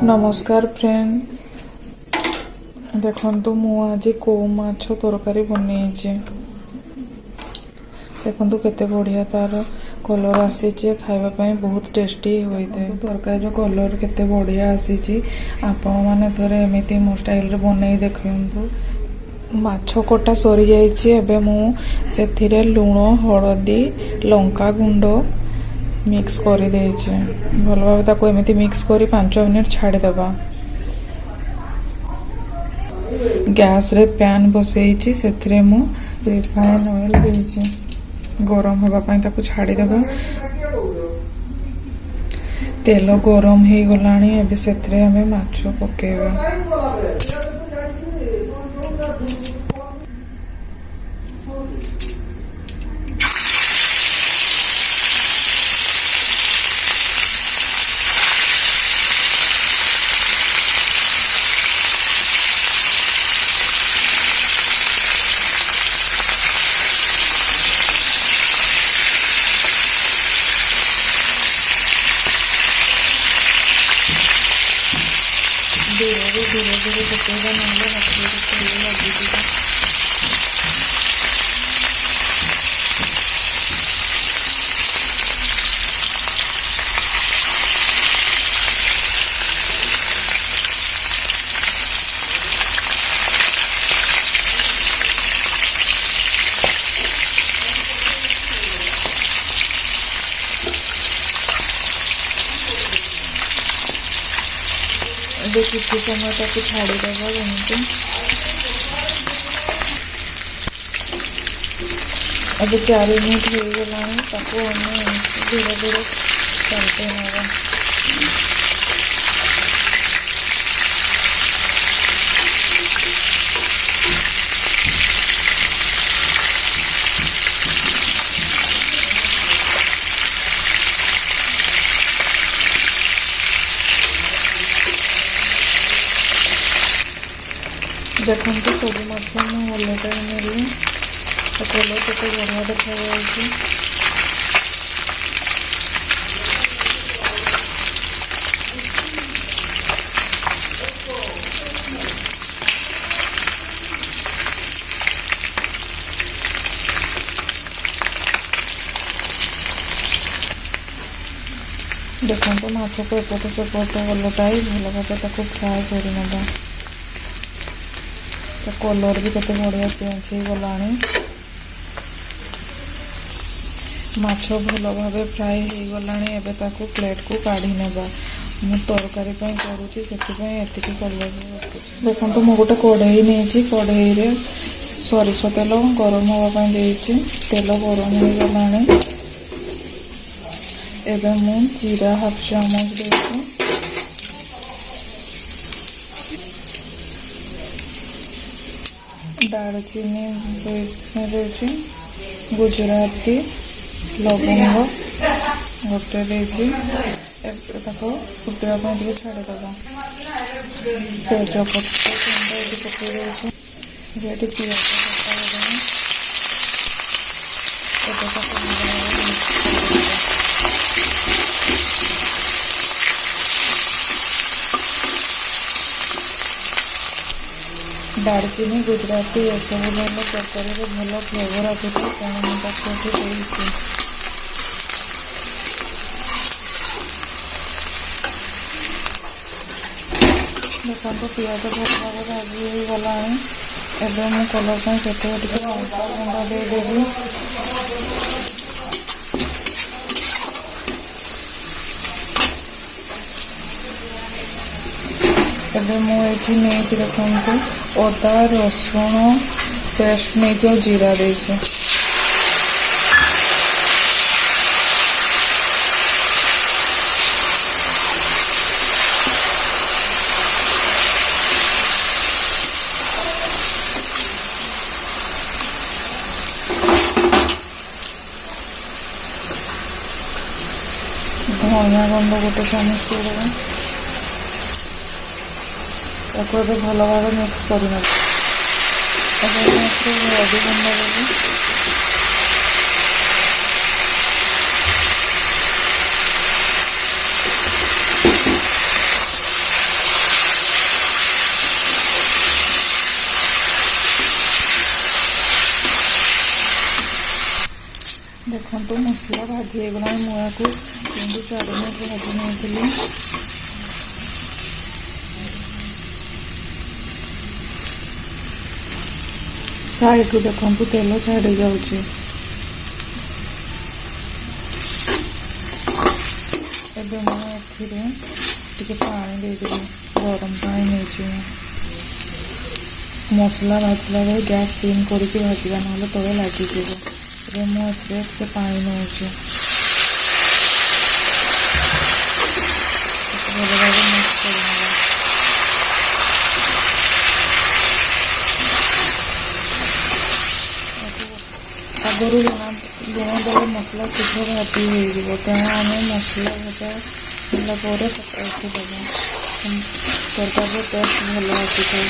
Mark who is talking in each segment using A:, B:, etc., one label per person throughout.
A: नमस्कार फ्रेंड देखो मु आज को माछ तरकारी बनई देखो केते बढ़िया तार कलर आसी खावाई बहुत टेस्टी होता है तरकारी कलर केते बढ़िया आसी आपण मैंने थे एमती मो स्टाइल बनई देखु माछ कटा सरी जाइए मुझे लुण हलदी लंका गुंड मिक्स कर भल भाव एमती मिक्स कर 5 मिनिट छाड़देवा गैस रे पैन बसई से रिफाइन ऑयल दे गरम होगापी छाड़देवा तेल गरम हो गला से माछ पकेवा धीरे धीरे पकेगा ना लगी किसी समय तक छाड़देव जमी अब 4 मिनट हो गला धीरे धीरे चलते हैं देखो सब माछ मुझे नेली कलर केते बढ़िया देखा देखो माछ को एपट सेपट ओलटाई भल भाव फ्राए कर कलर भी केते बढ़िया चेंज हो गला माछ भल भाव फ्राए हो गला प्लेट को काढ़ी नेबा मु तरकारी करुँची से कलर देखो मु गोटे कढ़ई नहीं कढ़ई रे सरिष तेल गरम होगापी तेल गरम हो गला एवं मु जीरा हाफ चामच देती दालचीनी देती गुजराती लवंग गोटे देती फुटापी छाड़देव तेजपत्र पकई देती पिज दालचीनी गुजराती ये सब तरकारी भल फ्लेवर आसूँ तेणु देखो पिज भल भाव भाजी हो गला एवं मु कलर से लंका गुंड देदेवी एवं मुझे नहीं देखो अदा रसुण पेस्ट नहीं जीरा दे धनिया गुंड गोटे चामच भल भाव मिक्स करना हल्दी गुंड देवी ମସଲା ଭାଜି ହେଇଗଲାଣି। ମୁଁ ଏହାକୁ 3-4 ମିନିଟ୍ ଭାଜି ନେଇଥିଲି। ସାଇଡ଼ରୁ ଦେଖନ୍ତୁ ତେଲ ଛାଡ଼ି ଯାଉଛି। ଏବେ ମୁଁ ଏଥିରେ ଟିକେ ପାଣି ଦେଇଦେବି, ଗରମ ପାଣି ନେଇଛି। ମସଲା ଭାଜିଲା ବେଳେ ଗ୍ୟାସ୍ ସିମ୍ କରିକି ଭାଜିବା, ନହେଲେ ତଳେ ଲାଗିଯିବ। ଏବେ ମୁଁ ଏଥିରେ ଟିକେ ପାଣି ନେଉଛି, ଭଲ ଭାବେ ମିକ୍ସ କରିନେବା। ଆଗରୁ ଲୁଣ ଦେଲେ ମସଲା ଶୀଘ୍ର ଭାଜି ହେଇଯିବ, ତେଣୁ ଆମେ ମସଲା ଭଜା ହେଲା ପରେ ଏଠି ଦେବା, ତରକାରୀର ଟେଷ୍ଟ ଭଲ ଆସିଥାଏ।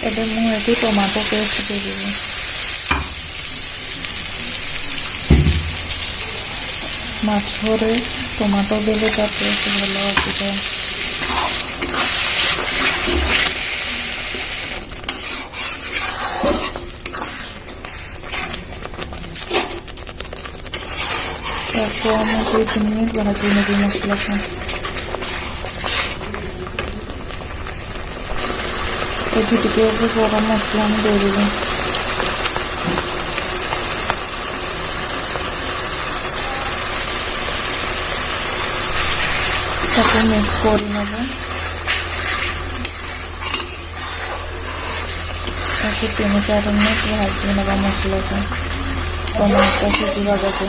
A: ଏବେ ମୁଁ ଏଠି ଟମାଟୋ ପେଷ୍ଟ ଦେଇଦେବି। ମାଛରେ ଟମାଟୋ ଦେଲେ ତା ଟେଷ୍ଟ ଭଲ ଆସିଥାଏ। ତାକୁ ଆମେ 2-3 ମିନିଟ୍ ଭାଜି ନେବି ମସଲାକୁ। ଏଠି ଟିକେ ଗରମ ମସଲା ମୁଁ ଦେଇଦେବି। ତାକୁ ମିକ୍ସ କରିନେବ। ତାକୁ 3-4 ମିନିଟ୍ ଭାଜି ନେବା ମସଲାକୁ, ଟମାଟୋ ସିଝିବା ଯାକେ।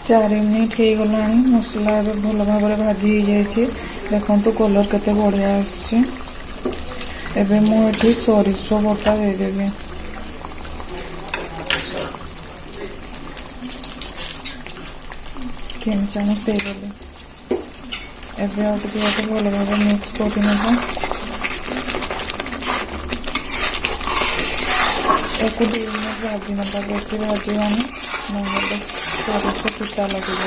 A: 4 ମିନିଟ୍ ହେଇଗଲାଣି। ମସଲା ଏବେ ଭଲ ଭାବରେ ଭାଜି ହେଇଯାଇଛି। ଦେଖନ୍ତୁ କଲର୍ କେତେ ବଢ଼ିଆ ଆସିଛି। ଏବେ ମୁଁ ଏଠି ସୋରିଷ ବଟା ଦେଇଦେବି। ତିନି ଚାମଚ ଦେଇଦେଲି। ଏବେ ଆଉ ଟିକେ ଭଲ ଭାବେ ମିକ୍ସ କରିନେବା। ଏକୁ 2 ମିନିଟ୍ ଭାଜି ନେବା, ବେଶୀ ଭାଜିବାନି, ନହେଲେ ସୋରିଷ ପିତା ଲାଗିବ।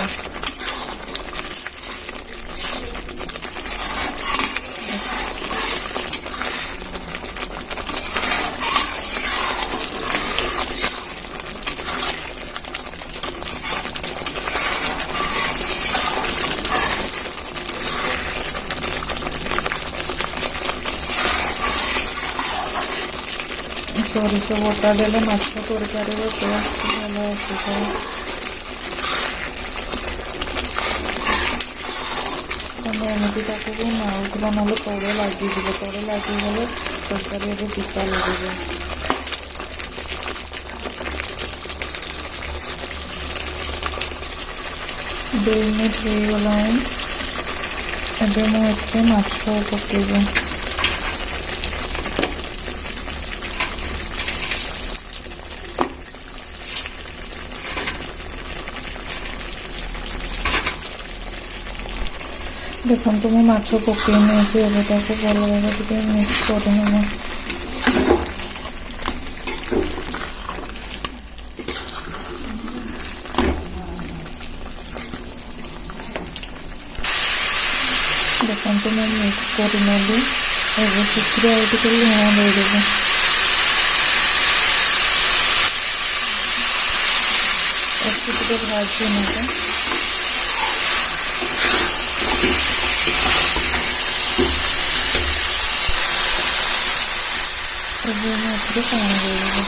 A: ସୋରିଷ ବଟା ଦେଲେ ମାଛ ତରକାରୀର ଟେଷ୍ଟ ଭଲ ଆସିଥାଏ। ତମେ ଏମିତି ତାକୁ ନାଉଥିବ, ନହେଲେ ତଳେ ଲାଗିଯିବ। ତଳେ ଲାଗିଗଲେ ତରକାରୀ ଏବେ ପିତା ଲାଗିବ। 2 ମିନିଟ୍ ହେଇଗଲାଣି। ଏବେ ମୁଁ ଏଥିରେ ମାଛ ପକେଇବି। ଦେଖନ୍ତୁ ମୁଁ ମାଛ ପକେଇ ନେଇଛି। ଏବେ ତାକୁ ଭଲ ଭାବେ ଟିକେ ମିକ୍ସ କରିନେବା। ଦେଖନ୍ତୁ ମୁଁ ମିକ୍ସ କରିନେଲି। ଏବେ ସେଥିରେ ଆଉ ଟିକେ ଲୁଣ ଦେଇଦେବି। ଏଠି ଟିକେ ଭାଜି ନେବା। ଏବେ ମୁଁ ଏଥିରେ ପାଣି ଦେଇଦେବି।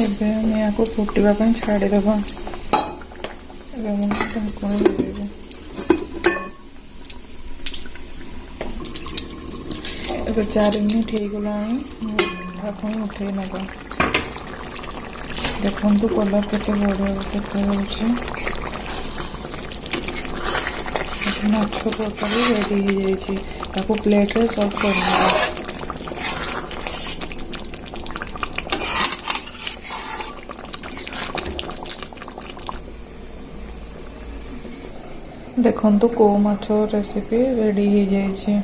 A: ଏବେ ଆମେ ୟାକୁ ଫୁଟିବା ପାଇଁ ଛାଡ଼ିଦେବା। ଏବେ ମୁଁ ଢାଙ୍କୁଣି ଦେଇଦେବି। ଏବେ 4 ମିନିଟ୍ ହେଇଗଲାଣି। ଢାଙ୍କୁଣି ଉଠେଇ ନେବା। ଦେଖନ୍ତୁ କଲର୍ କେତେ ବଢ଼ିଆ ଦେଖାଯାଉଛି। ମାଛ ତରକାରୀ ରେଡ଼ି ହେଇଯାଇଛି। ତାକୁ ପ୍ଲେଟ୍ରେ ସର୍ଭ କରିନେବା। ଦେଖନ୍ତୁ କୋଉ ମାଛ ରେସିପି ରେଡ଼ି ହେଇଯାଇଛି।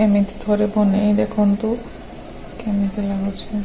A: ଏମିତି ଥରେ ବନେଇ ଦେଖନ୍ତୁ କେମିତି ଲାଗୁଛି।